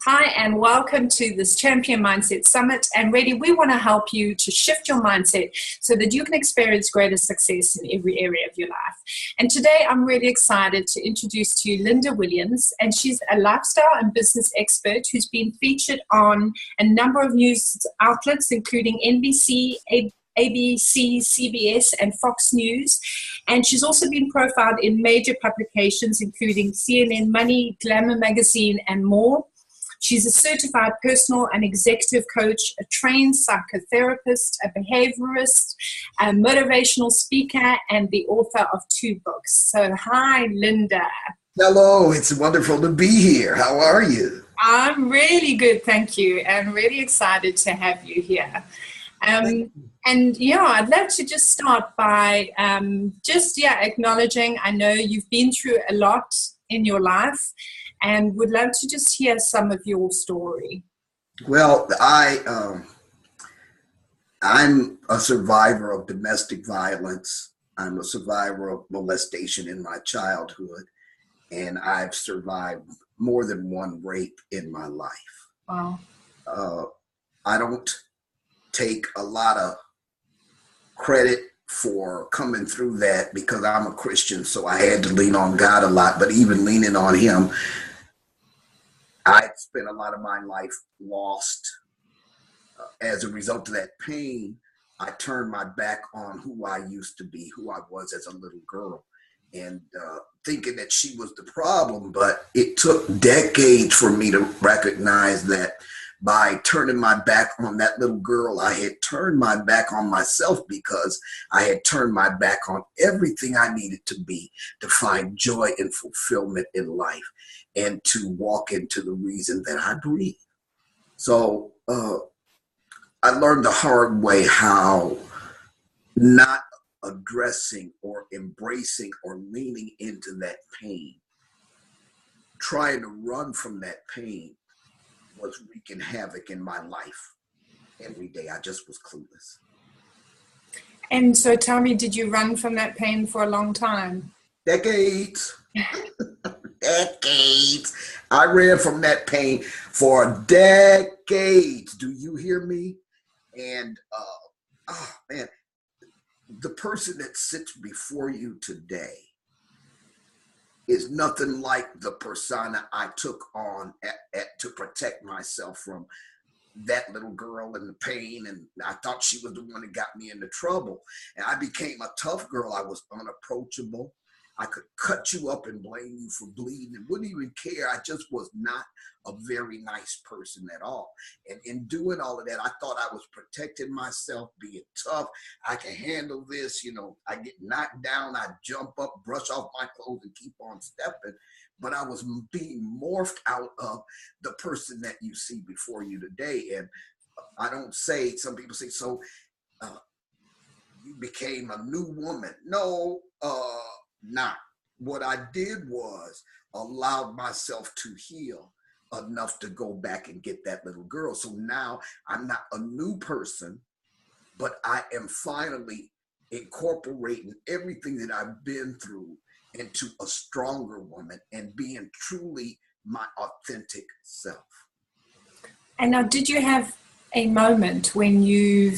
Hi, and welcome to this Champion Mindset Summit. And really, we want to help you to shift your mindset so that you can experience greater success in every area of your life. And today, I'm really excited to introduce to you Linda Williams. And she's a lifestyle and business expert who's been featured on a number of news outlets, including NBC, ABC, CBS, and Fox News. And she's also been profiled in major publications, including CNN, Money, Glamour Magazine, and more. She's a certified personal and executive coach, a trained psychotherapist, a behaviorist, a motivational speaker, and the author of 2 books. So, hi, Linda. Hello, it's wonderful to be here. How are you? I'm really good, thank you. I'm really excited to have you here. And yeah, I'd love to just start by acknowledging, I know you've been through a lot in your life, and would love to just hear some of your story. Well, I'm a survivor of domestic violence. I'm a survivor of molestation in my childhood, and I've survived more than one rape in my life. Wow. I don't take a lot of credit for coming through that because I'm a Christian, so I had to lean on God a lot, but even leaning on Him, I spent a lot of my life lost. As a result of that pain, I turned my back on who I used to be, who I was as a little girl, and thinking that she was the problem. But it took decades for me to recognize that by turning my back on that little girl, I had turned my back on myself, because I had turned my back on everything I needed to be to find joy and fulfillment in life and to walk into the reason that I breathe. So I learned the hard way how not addressing or embracing or leaning into that pain, trying to run from that pain, was wreaking havoc in my life. Every day I just was clueless. And so tell me, did you run from that pain for a long time? Decades. Decades. I ran from that pain for decades. Do you hear me? And man, the person that sits before you today is nothing like the persona I took on to protect myself from that little girl and the pain. And I thought she was the one that got me into trouble. And I became a tough girl. I was unapproachable. I could cut you up and blame you for bleeding and wouldn't even care. I just was not a very nice person at all. And in doing all of that, I thought I was protecting myself, being tough. I can handle this. You know, I get knocked down, I jump up, brush off my clothes and keep on stepping. But I was being morphed out of the person that you see before you today. And I don't say, some people say, so you became a new woman. No, not. What I did was allowed myself to heal enough to go back and get that little girl. So now I'm not a new person, but I am finally incorporating everything that I've been through into a stronger woman and being truly my authentic self. And now, did you have a moment when you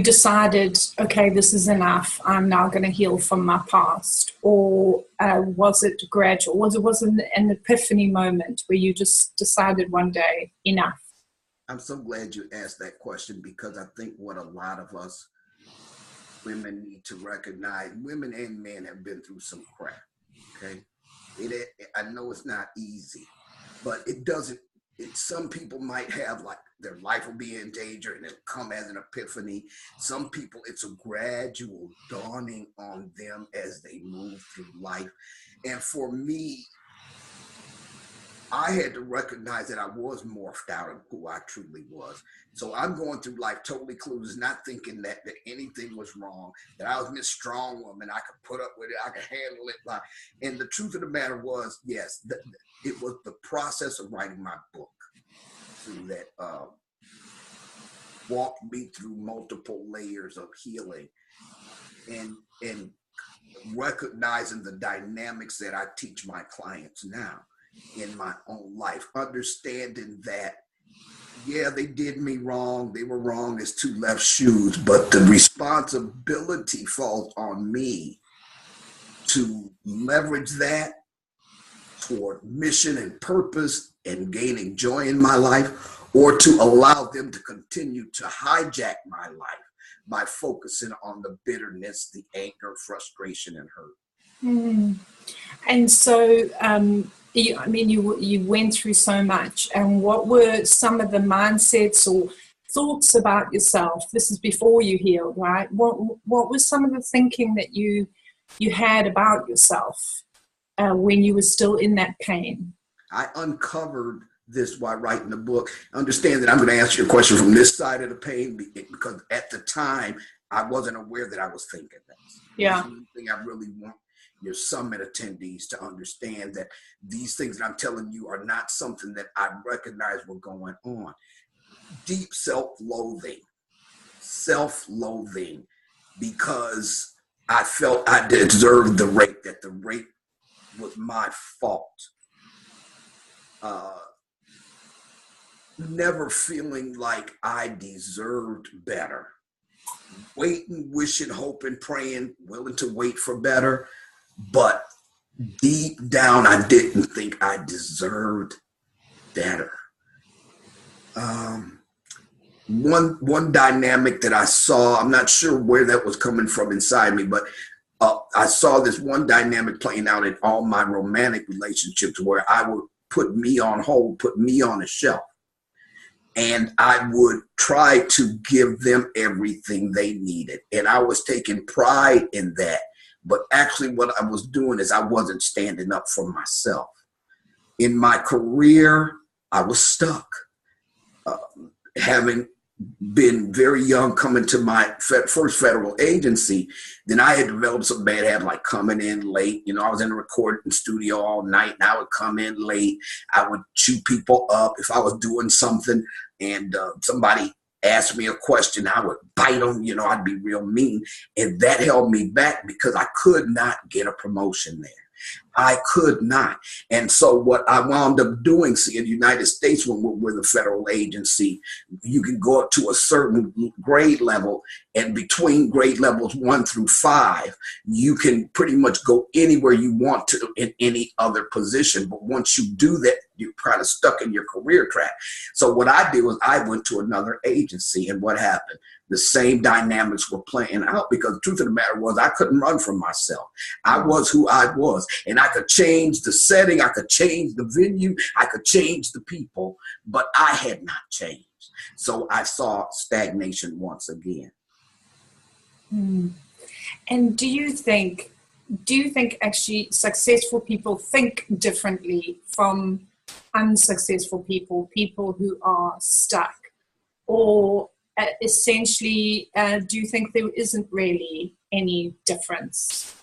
decided, okay, this is enough, I'm now going to heal from my past? Or was it gradual? Was it an epiphany moment where you just decided one day, enough? I'm so glad you asked that question, because I think what a lot of us women need to recognize, women and men have been through some crap, okay? I know it's not easy, but it doesn't, some people might have, like, their life will be in danger and it'll come as an epiphany. Some people, it's a gradual dawning on them as they move through life. And for me, I had to recognize that I was morphed out of who I truly was. So I'm going through life totally clueless, not thinking that anything was wrong, that I was Miss Strong Woman, I could put up with it, I could handle it. And the truth of the matter was, yes, it was the process of writing my book that walked me through multiple layers of healing and recognizing the dynamics that I teach my clients now. in my own life, understanding that, yeah, they did me wrong. They were wrong as two left shoes, but the responsibility falls on me to leverage that toward mission and purpose and gaining joy in my life, or to allow them to continue to hijack my life by focusing on the bitterness, the anger, frustration, and hurt. Mm. And so, you went through so much. And what were some of the mindsets or thoughts about yourself? This is before you healed, right? What was some of the thinking that you had about yourself when you were still in that pain? I uncovered this while writing the book. Understand that I'm going to answer your question from this side of the pain, because at the time I wasn't aware that I was thinking that. Yeah. That's one thing I really want your summit attendees to understand, that these things that I'm telling you are not something that I recognize were going on. Deep self-loathing, because I felt I deserved the rape, that the rape was my fault. Never feeling like I deserved better. Waiting, wishing, hoping, praying, willing to wait for better. But deep down, I didn't think I deserved better. One dynamic that I saw, I'm not sure where that was coming from inside me, but I saw this one dynamic playing out in all my romantic relationships, where I would put me on hold, put me on a shelf. And I would try to give them everything they needed. And I was taking pride in that. But actually what I was doing is I wasn't standing up for myself. In my career, I was stuck. Having been very young, coming to my first federal agency, then I had developed some bad habits, like coming in late. You know, I was in a recording studio all night, and I would come in late. I would chew people up if I was doing something, and somebody asked me a question, I would bite them. You know, I'd be real mean, and that held me back because I could not get a promotion there. I could not. And so what I wound up doing, see, in the United States, when we're the federal agency, you can go up to a certain grade level, and between grade levels 1 through 5, you can pretty much go anywhere you want to in any other position. But once you do that, you're kind of stuck in your career track. So what I did was I went to another agency, and what happened? The same dynamics were playing out, because the truth of the matter was I couldn't run from myself. I was who I was, and I could change the setting, I could change the venue, I could change the people, but I had not changed. So I saw stagnation once again. And do you think actually successful people think differently from unsuccessful people, people who are stuck? Or essentially, do you think there isn't really any difference?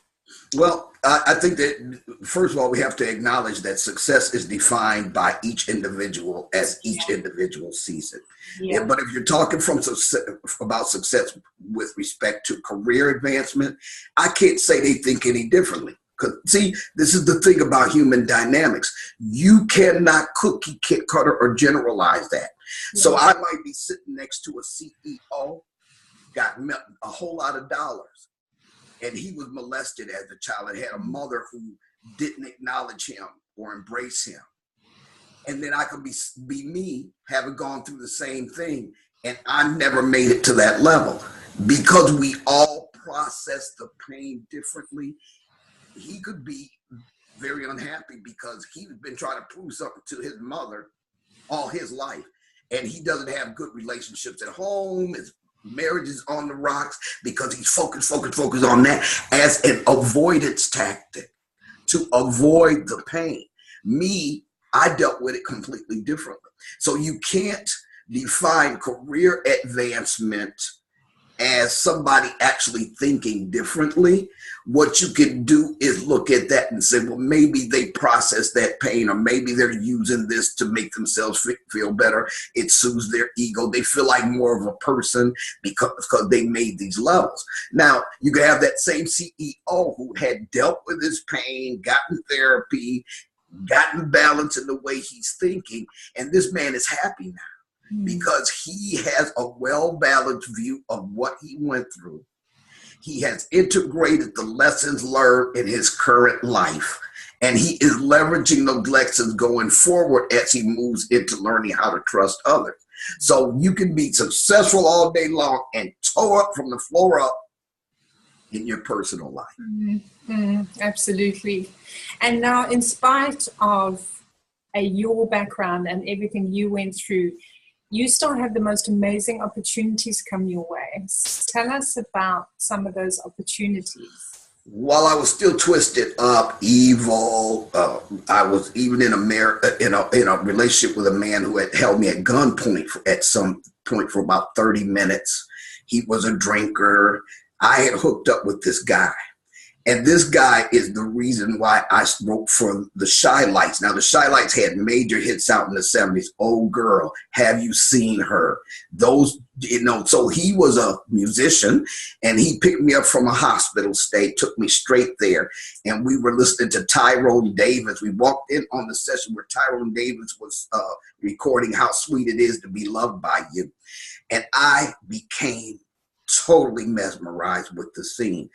Well, I think that, first of all, we have to acknowledge that success is defined by each individual as each individual sees it. Yeah. But if you're talking about success with respect to career advancement, I can't say they think any differently. Because, see, this is the thing about human dynamics. You cannot cookie cutter or generalize that. Yeah. So I might be sitting next to a CEO, got a whole lot of dollars, and he was molested as a child and had a mother who didn't acknowledge him or embrace him. And then I could be me, having gone through the same thing, and I never made it to that level. Because we all process the pain differently, he could be very unhappy because he's been trying to prove something to his mother all his life. And he doesn't have good relationships at home. His marriage is on the rocks because he's focused on that as an avoidance tactic to avoid the pain. Me, I dealt with it completely differently. So you can't define career advancement as somebody actually thinking differently. What you can do is look at that and say, well, maybe they process that pain, or maybe they're using this to make themselves feel better. It soothes their ego. They feel like more of a person because they made these levels. Now, you can have that same CEO who had dealt with his pain, gotten therapy, gotten balance in the way he's thinking, and this man is happy now because he has a well-balanced view of what he went through. He has integrated the lessons learned in his current life, and he is leveraging those lessons going forward as he moves into learning how to trust others. So you can be successful all day long and toe up from the floor up in your personal life. Absolutely. And now, in spite of your background and everything you went through, you still have the most amazing opportunities come your way. Tell us about some of those opportunities. While I was still twisted up, evil, I was even in a relationship with a man who had held me at gunpoint at some point for about 30 minutes. He was a drinker. I had hooked up with this guy. And this guy is the reason why I wrote for the Shy Lights. Now, the Shy Lights had major hits out in the 70s. Oh, girl, have you seen her? Those, so he was a musician, and he picked me up from a hospital stay, took me straight there, and we were listening to Tyrone Davis. We walked in on the session where Tyrone Davis was recording How Sweet It Is to Be Loved by You. And I became totally mesmerized with the scene.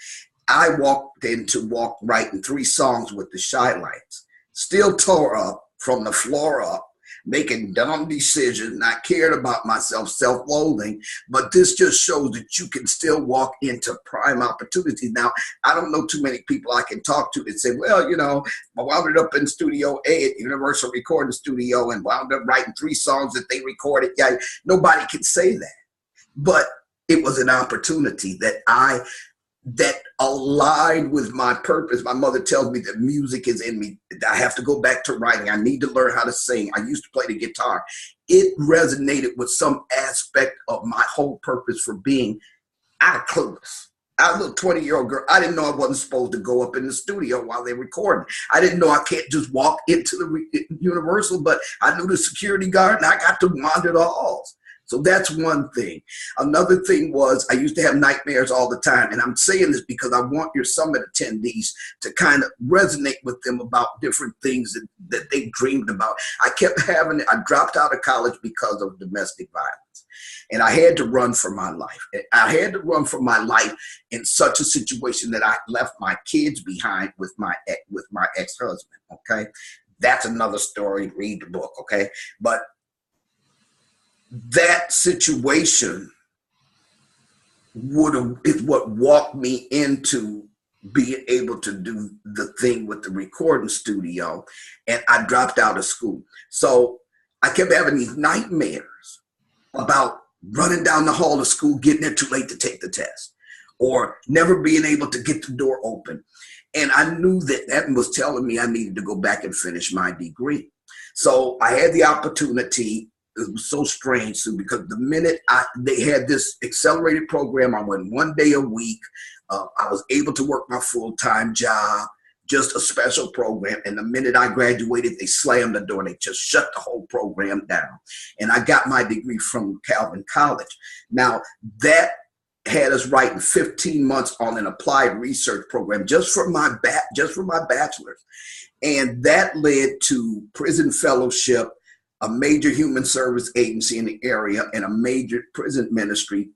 I walked in to walk writing 3 songs with the Shy Lights, still tore up from the floor up, making dumb decisions, not cared about myself, self-loathing. But this just shows that you can still walk into prime opportunities. Now, I don't know too many people I can talk to that say, well, I wound up in Studio A at Universal Recording Studio and wound up writing 3 songs that they recorded. Yeah, nobody can say that. But it was an opportunity that aligned with my purpose. My mother tells me that music is in me. I have to go back to writing. I need to learn how to sing. I used to play the guitar. It resonated with some aspect of my whole purpose for being. I clueless. I was a 20-year-old girl. I didn't know I wasn't supposed to go up in the studio while they recorded. I didn't know I can't just walk into the Universal, but I knew the security guard and I got to wander the halls. So that's one thing. Another thing was I used to have nightmares all the time. And I'm saying this because I want your summit attendees to kind of resonate with them about different things that they dreamed about. I dropped out of college because of domestic violence. And I had to run for my life. I had to run for my life in such a situation that I left my kids behind with my ex-husband, okay? That's another story. Read the book, okay? But that situation is what walked me into being able to do the thing with the recording studio, and I dropped out of school. So I kept having these nightmares about running down the hall of school, getting there too late to take the test, or never being able to get the door open. And I knew that was telling me I needed to go back and finish my degree. So I had the opportunity. It was so strange, Sue, because the minute they had this accelerated program, I went 1 day a week. I was able to work my full-time job, just a special program. And the minute I graduated, they slammed the door. They just shut the whole program down. And I got my degree from Calvin College. Now, that had us writing 15 months on an applied research program just for my bachelor's. And that led to prison fellowship, a major human service agency in the area, and a major prison ministry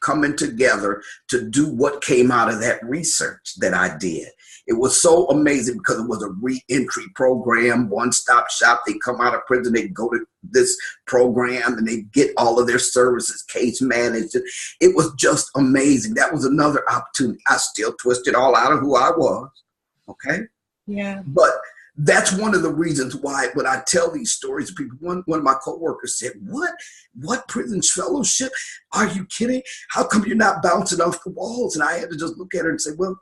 coming together to do what came out of that research that I did. It was so amazing because it was a re-entry program, one-stop shop. They come out of prison, they go to this program, and they get all of their services, case managed. It was just amazing. That was another opportunity. I still twisted all out of who I was, okay? Yeah. But that's one of the reasons why when I tell these stories to people, one of my coworkers said, what prison fellowship? Are you kidding? How come you're not bouncing off the walls? And I had to just look at her and say, well,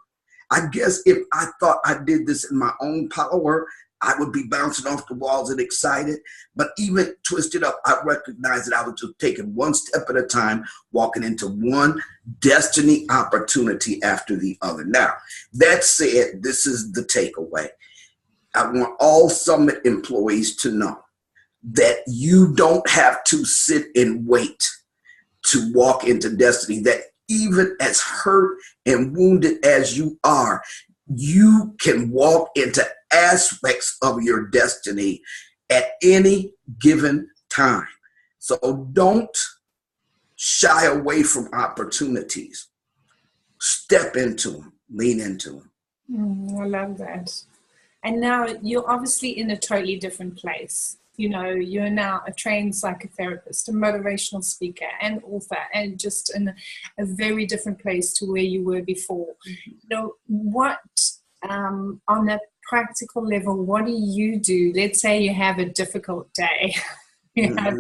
I guess if I thought I did this in my own power, I would be bouncing off the walls and excited. But even twisted up, I recognized that I was just taking one step at a time, walking into one destiny opportunity after the other. Now, that said, this is the takeaway. I want all Summit employees to know that you don't have to sit and wait to walk into destiny, that even as hurt and wounded as you are, you can walk into aspects of your destiny at any given time. So don't shy away from opportunities. Step into them, lean into them. I love that. And now you're obviously in a totally different place. You know, you're now a trained psychotherapist, a motivational speaker, and author, and just in a very different place to where you were before. You know, what, on a practical level, what do you do? Let's say you have a difficult day, you have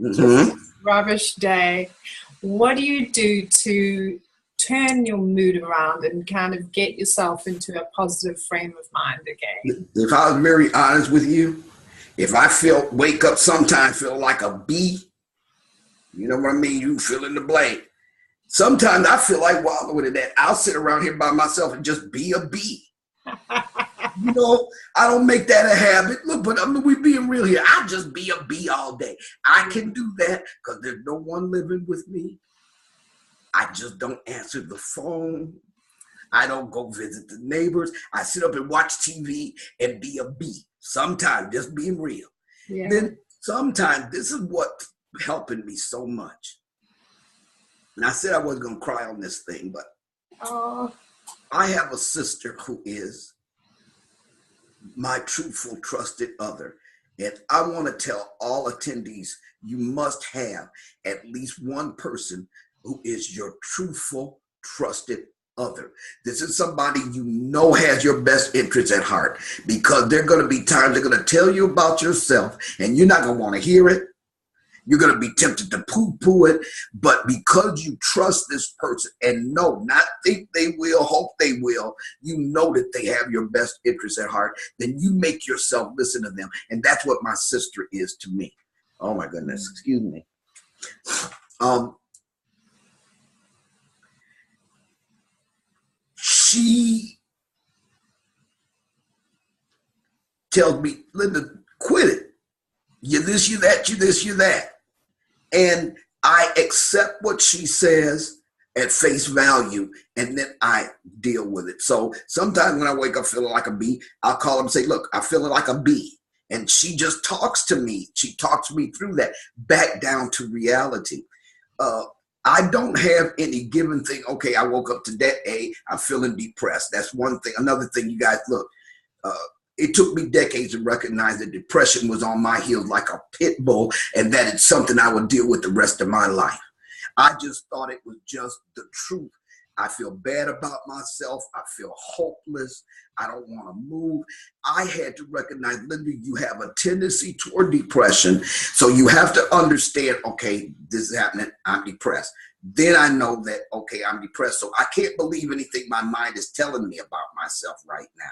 just a rubbish day. What do you do to turn your mood around and kind of get yourself into a positive frame of mind again? If I was very honest with you, if I wake up sometimes feel like a bee, you know what I mean? You fill in the blank. Sometimes I feel like wallowing in that. I'll sit around here by myself and just be a bee. You know, I don't make that a habit. Look, but we being real here. I'll just be a bee all day. I can do that because there's no one living with me. I just don't answer the phone. I don't go visit the neighbors. I sit up and watch TV and be a bee. Sometimes, just being real. Yeah. Then sometimes, this is what's helping me so much. And I said I wasn't going to cry on this thing, but I have a sister who is my truthful, trusted other. And I want to tell all attendees, you must have at least one person who is your truthful, trusted other. This is somebody you know has your best interest at heart, because there are going to be times they're going to tell you about yourself and you're not going to want to hear it. You're going to be tempted to poo-poo it, but because you trust this person and know, not think they will, hope they will, you know that they have your best interest at heart, then you make yourself listen to them. And that's what my sister is to me. Oh my goodness, excuse me. She tells me, Linda, quit it. You this, you that, you this, you that. And I accept what she says at face value, and then I deal with it. So sometimes when I wake up feeling like a bee, I'll call her and say, look, I'm feeling like a bee. And she just talks to me. She talks me through that, back down to reality. I don't have any given thing. Okay, I woke up today, I'm feeling depressed. That's one thing. Another thing, you guys, look, it took me decades to recognize that depression was on my heels like a pit bull, and that it's something I would deal with the rest of my life. I just thought it was just the truth. I feel bad about myself. I feel hopeless. I don't want to move. I had to recognize, Linda, you have a tendency toward depression. So you have to understand, okay, this is happening. I'm depressed. Then I know that, okay, I'm depressed. So I can't believe anything my mind is telling me about myself right now.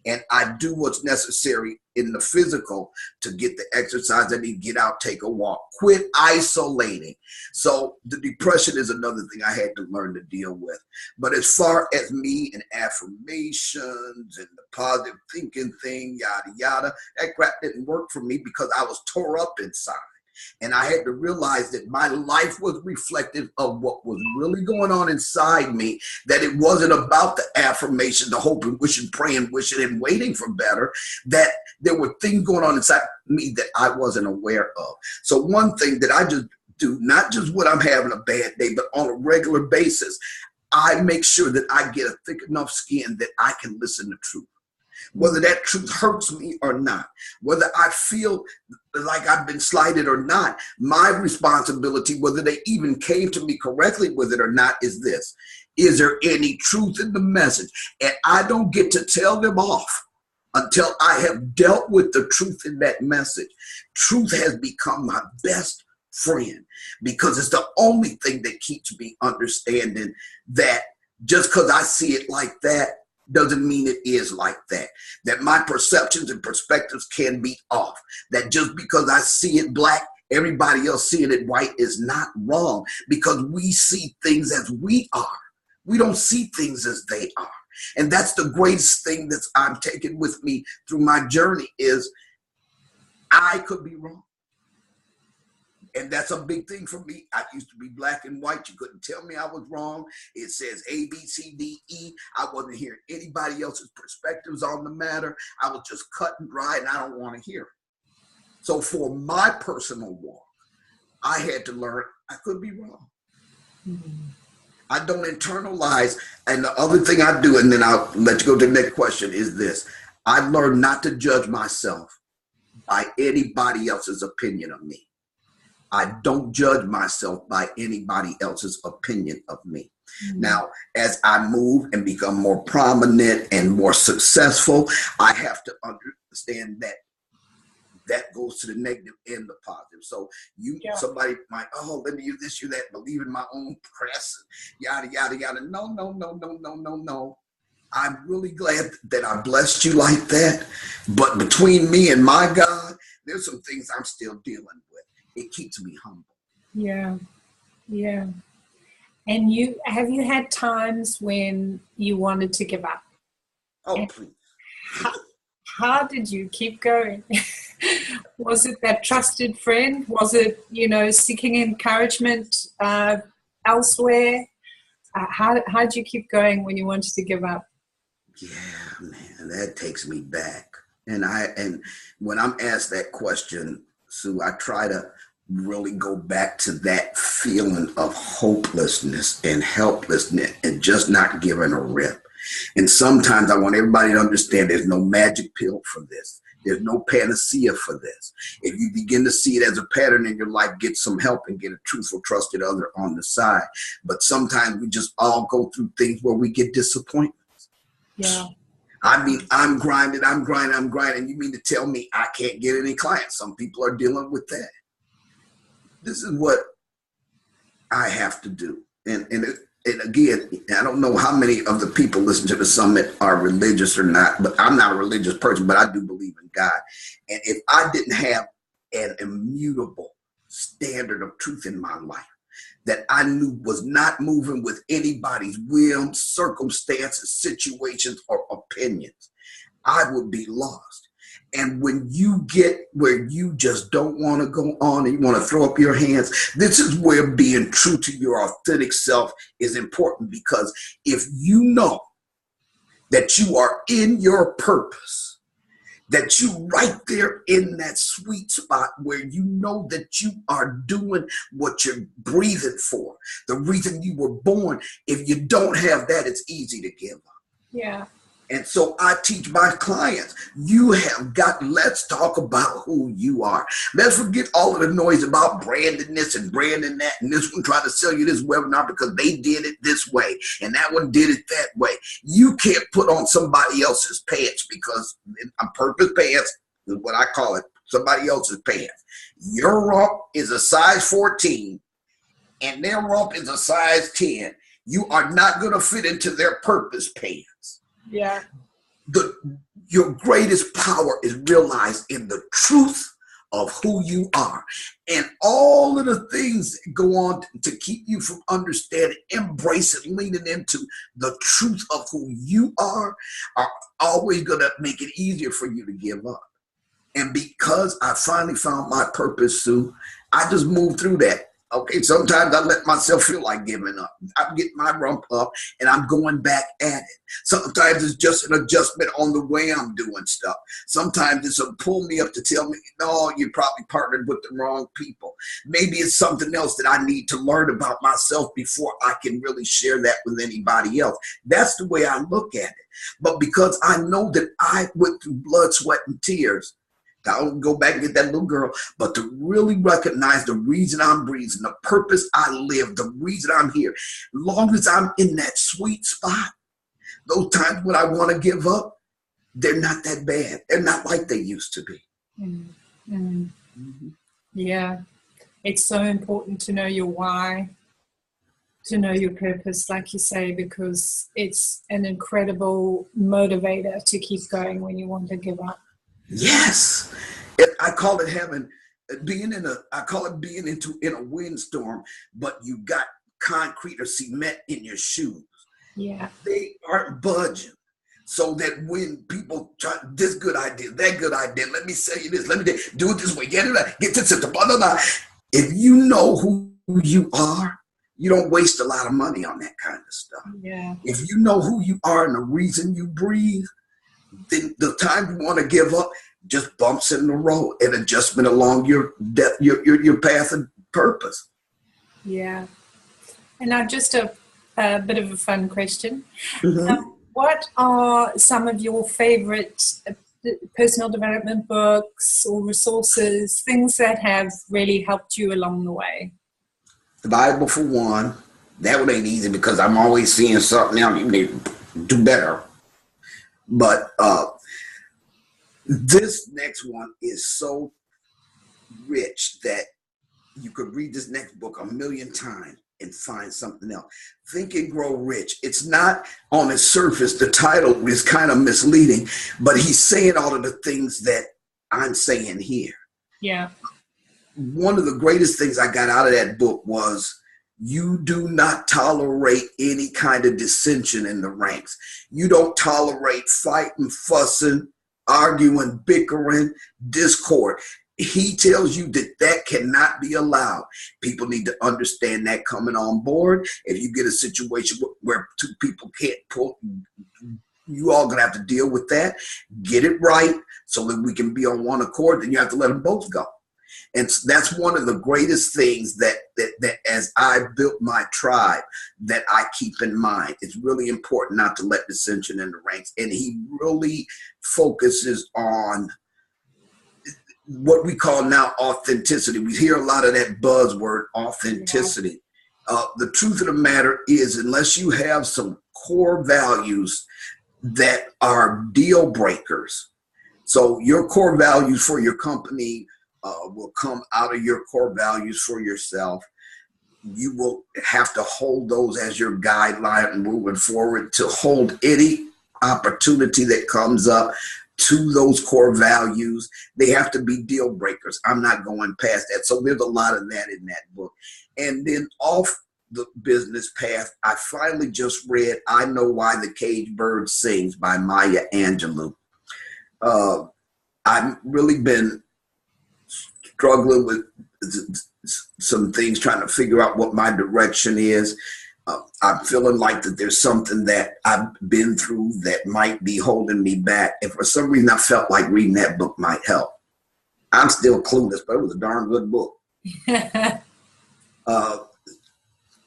And I do what's necessary in the physical to get the exercise I need, get out, take a walk, quit isolating. So the depression is another thing I had to learn to deal with. But as far as me and affirmations and the positive thinking thing, yada, yada, that crap didn't work for me because I was tore up inside. And I had to realize that my life was reflective of what was really going on inside me, that it wasn't about the affirmation, the hoping, wishing, praying, wishing, and waiting for better, that there were things going on inside me that I wasn't aware of. So one thing that I just do, not just when I'm having a bad day, but on a regular basis, I make sure that I get a thick enough skin that I can listen to truth. Whether that truth hurts me or not, whether I feel like I've been slighted or not, my responsibility, whether they even came to me correctly with it or not, is this. Is there any truth in the message? And I don't get to tell them off until I have dealt with the truth in that message. Truth has become my best friend because it's the only thing that keeps me understanding that just because I see it like that doesn't mean it is like that. That my perceptions and perspectives can be off. That just because I see it black, everybody else seeing it white is not wrong, because we see things as we are. We don't see things as they are. And that's the greatest thing that I'm taking with me through my journey is I could be wrong. And that's a big thing for me. I used to be black and white. You couldn't tell me I was wrong. It says A, B, C, D, E. I wasn't hearing anybody else's perspectives on the matter. I was just cut and dry, and I don't want to hear it. So for my personal walk, I had to learn I could be wrong. I don't internalize. And the other thing I do, and then I'll let you go to the next question, is this. I learned not to judge myself by anybody else's opinion of me. I don't judge myself by anybody else's opinion of me. Now, as I move and become more prominent and more successful, I have to understand that that goes to the negative and the positive. So somebody might, let me use this, you that, believe in my own press, yada, yada, yada. No. I'm really glad that I blessed you like that. But between me and my God, there's some things I'm still dealing with. It keeps me humble. Yeah. And have you had times when you wanted to give up? Oh, please. How did you keep going? Was it that trusted friend? Was it, seeking encouragement elsewhere? How did you keep going when you wanted to give up? Yeah, man, that takes me back. And when I'm asked that question, Sue, I try to really go back to that feeling of hopelessness and helplessness and just not giving a rip. And sometimes I want everybody to understand there's no magic pill for this. There's no panacea for this. If you begin to see it as a pattern in your life, get some help and get a truthful, trusted other on the side. But sometimes we just all go through things where we get disappointments. Yeah. I mean, I'm grinding. You mean to tell me I can't get any clients? Some people are dealing with that. This is what I have to do. And again, I don't know how many of the people listening to the summit are religious or not, but I'm not a religious person, but I do believe in God. And if I didn't have an immutable standard of truth in my life that I knew was not moving with anybody's whims, circumstances, situations, or opinions, I would be lost. And when you get where you just don't want to go on and you want to throw up your hands, this is where being true to your authentic self is important. Because if you know that you are in your purpose, that you right there in that sweet spot where you know that you are doing what you're breathing for, the reason you were born, if you don't have that, it's easy to give up. Yeah. And so I teach my clients, let's talk about who you are. Let's forget all of the noise about branding this and branding that, and this one trying to sell you this webinar because they did it this way, and that one did it that way. You can't put on somebody else's pants, because purpose pants is what I call it, somebody else's pants. Your rump is a size 14, and their rump is a size 10. You are not going to fit into their purpose pants. Yeah. Your greatest power is realized in the truth of who you are. And all of the things that go on to keep you from understanding, embracing, leaning into the truth of who you are always going to make it easier for you to give up. And because I finally found my purpose, Sue, I just moved through that. Okay, sometimes I let myself feel like giving up. I'm getting my rump up and I'm going back at it. Sometimes it's just an adjustment on the way I'm doing stuff. Sometimes it's a pull me up to tell me, no, you probably partnered with the wrong people. Maybe it's something else that I need to learn about myself before I can really share that with anybody else. That's the way I look at it. But because I know that I went through blood, sweat, and tears, I'll go back and get that little girl, but to really recognize the reason I'm breathing, the purpose I live, the reason I'm here. Long as I'm in that sweet spot, those times when I want to give up, they're not that bad. They're not like they used to be. Mm-hmm. Mm-hmm. Yeah. It's so important to know your why, to know your purpose, like you say, because it's an incredible motivator to keep going when you want to give up. Yes, I call it being in a windstorm, but you got concrete or cement in your shoes. Yeah, they aren't budging. So that when people try this good idea, that good idea, let me say this, let me do it this way, get this, blah, blah, blah. If you know who you are, you don't waste a lot of money on that kind of stuff. Yeah. If you know who you are and the reason you breathe, then the time you want to give up, just bumps in the road, an adjustment along your path of purpose. Yeah. And now just a bit of a fun question. Mm-hmm. What are some of your favorite personal development books or resources, things that have really helped you along the way? The Bible, for one. That one ain't easy because I'm always seeing something else you need to do better. But this next one is so rich that you could read this next book 1,000,000 times and find something else. Think and Grow Rich. It's not on its surface. The title is kind of misleading, but he's saying all of the things that I'm saying here. Yeah. One of the greatest things I got out of that book was you do not tolerate any kind of dissension in the ranks. You don't tolerate fighting, fussing, arguing, bickering, discord. He tells you that that cannot be allowed. People need to understand that coming on board. If you get a situation where two people can't pull, you all gonna have to deal with that. Get it right so that we can be on one accord. Then you have to let them both go. And that's one of the greatest things that as I built my tribe that I keep in mind. It's really important not to let dissension in the ranks. And he really focuses on what we call now authenticity. We hear a lot of that buzzword, authenticity. Yeah. The truth of the matter is, unless you have some core values that are deal breakers, so your core values for your company will come out of your core values for yourself. You will have to hold those as your guideline moving forward to hold any opportunity that comes up to those core values. They have to be deal breakers. I'm not going past that. So there's a lot of that in that book. And then off the business path, I finally just read I Know Why the Caged Bird Sings by Maya Angelou. I've really been struggling with some things, trying to figure out what my direction is. I'm feeling like that there's something that I've been through that might be holding me back. And for some reason, I felt like reading that book might help. I'm still clueless, but it was a darn good book.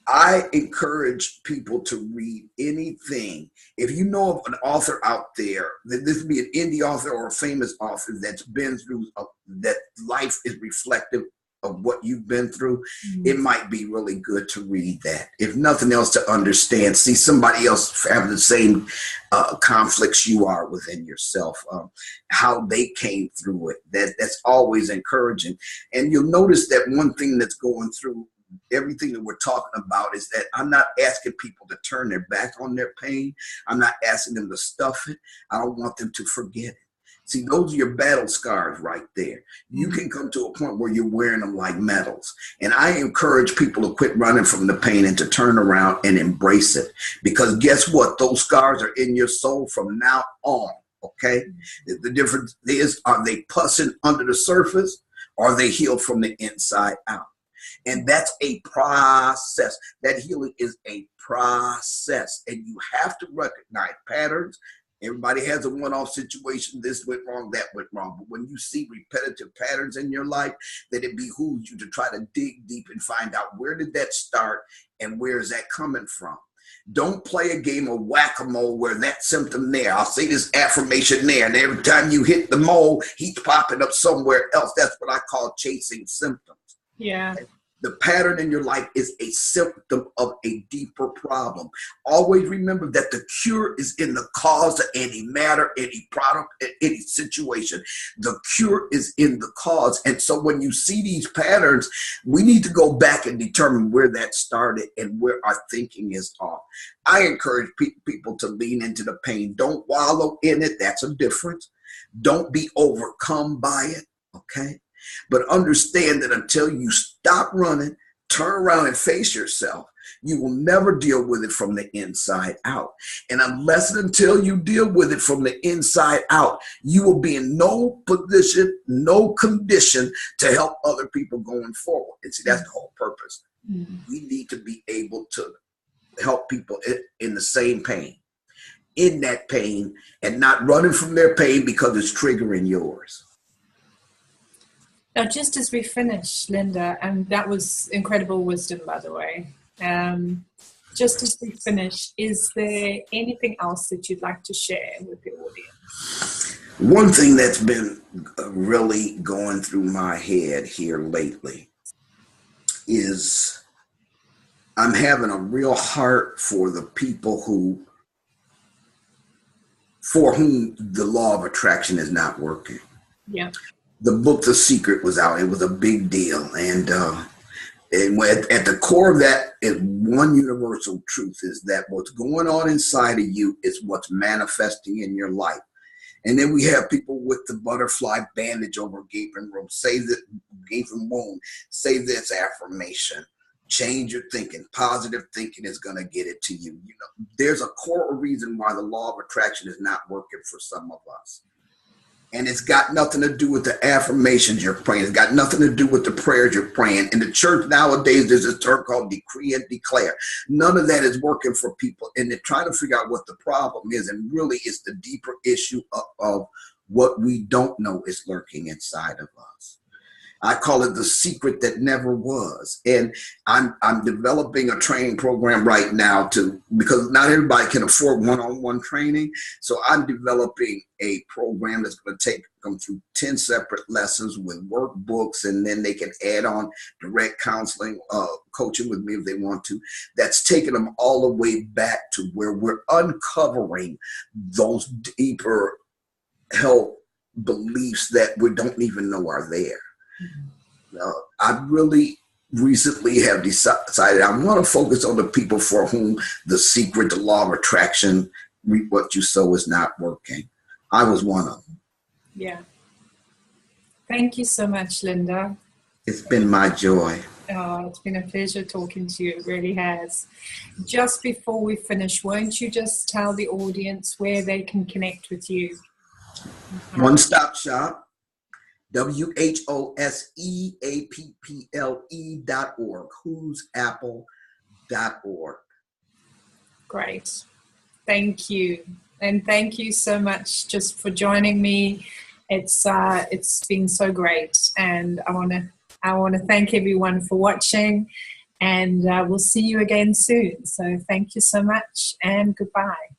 I encourage people to read anything. If you know of an author out there, this would be an indie author or a famous author that's been through, that life is reflective of what you've been through, it might be really good to read that. If nothing else, to understand, see somebody else have the same conflicts you are within yourself, how they came through it. That's always encouraging. And you'll notice that one thing that's going through everything that we're talking about is that I'm not asking people to turn their back on their pain. I'm not asking them to stuff it. I don't want them to forget it. See, those are your battle scars right there. You can come to a point where you're wearing them like medals. And I encourage people to quit running from the pain and to turn around and embrace it. Because guess what? Those scars are in your soul from now on, okay? The difference is, are they pussing under the surface, or are they healed from the inside out? And that's a process. That healing is a process. And you have to recognize patterns. Everybody has a one-off situation. This went wrong, that went wrong. But when you see repetitive patterns in your life, that it behooves you to try to dig deep and find out, where did that start and where is that coming from? Don't play a game of whack-a-mole where that symptom there, I'll say this affirmation there, and every time you hit the mole, he's popping up somewhere else. That's what I call chasing symptoms. Yeah. The pattern in your life is a symptom of a deeper problem. Always remember that the cure is in the cause of any matter, any product, any situation. The cure is in the cause. And so when you see these patterns, we need to go back and determine where that started and where our thinking is off. I encourage people to lean into the pain. Don't wallow in it. That's a difference. Don't be overcome by it. Okay? But understand that until you stop running, turn around and face yourself, You will never deal with it from the inside out. And unless and until you deal with it from the inside out, you will be in no position, no condition to help other people going forward. And see, that's the whole purpose. We need to be able to help people in the same pain, in that pain, and not running from their pain because it's triggering yours. Now, just as we finish, Linda, and that was incredible wisdom, by the way. Just as we finish, is there anything else that you'd like to share with the audience? One thing that's been really going through my head here lately is I'm having a real heart for the people for whom the law of attraction is not working. Yeah. The book The Secret was out. It was a big deal. And at the core of that is one universal truth, is that what's going on inside of you is what's manifesting in your life. And then we have people with the butterfly bandage over gaping wound. Say that gaping wound. Say this affirmation. Change your thinking. Positive thinking is going to get it to you. You know, there's a core reason why the law of attraction is not working for some of us. And it's got nothing to do with the affirmations you're praying. It's got nothing to do with the prayers you're praying. In the church nowadays, there's a term called decree and declare. None of that is working for people. And they're trying to figure out what the problem is. And really, it's the deeper issue of what we don't know is lurking inside of us. I call it the secret that never was. And I'm developing a training program right now because not everybody can afford one-on-one training. So I'm developing a program that's going to take them through 10 separate lessons with workbooks, and then they can add on direct counseling, coaching with me if they want to. That's taking them all the way back to where we're uncovering those deeper health beliefs that we don't even know are there. I really recently have decided I want to focus on the people for whom the secret, the law of attraction, reap what you sow, is not working. I was one of them. Yeah. Thank you so much, Linda. It's been my joy. Oh, it's been a pleasure talking to you. It really has. Just before we finish, won't you just tell the audience where they can connect with you? One Stop Shop. WHOSEAPPLE.org. whosapple.org. Great. Thank you. And thank you so much just for joining me. It's been so great. And I want to thank everyone for watching, and we'll see you again soon. So thank you so much, and goodbye.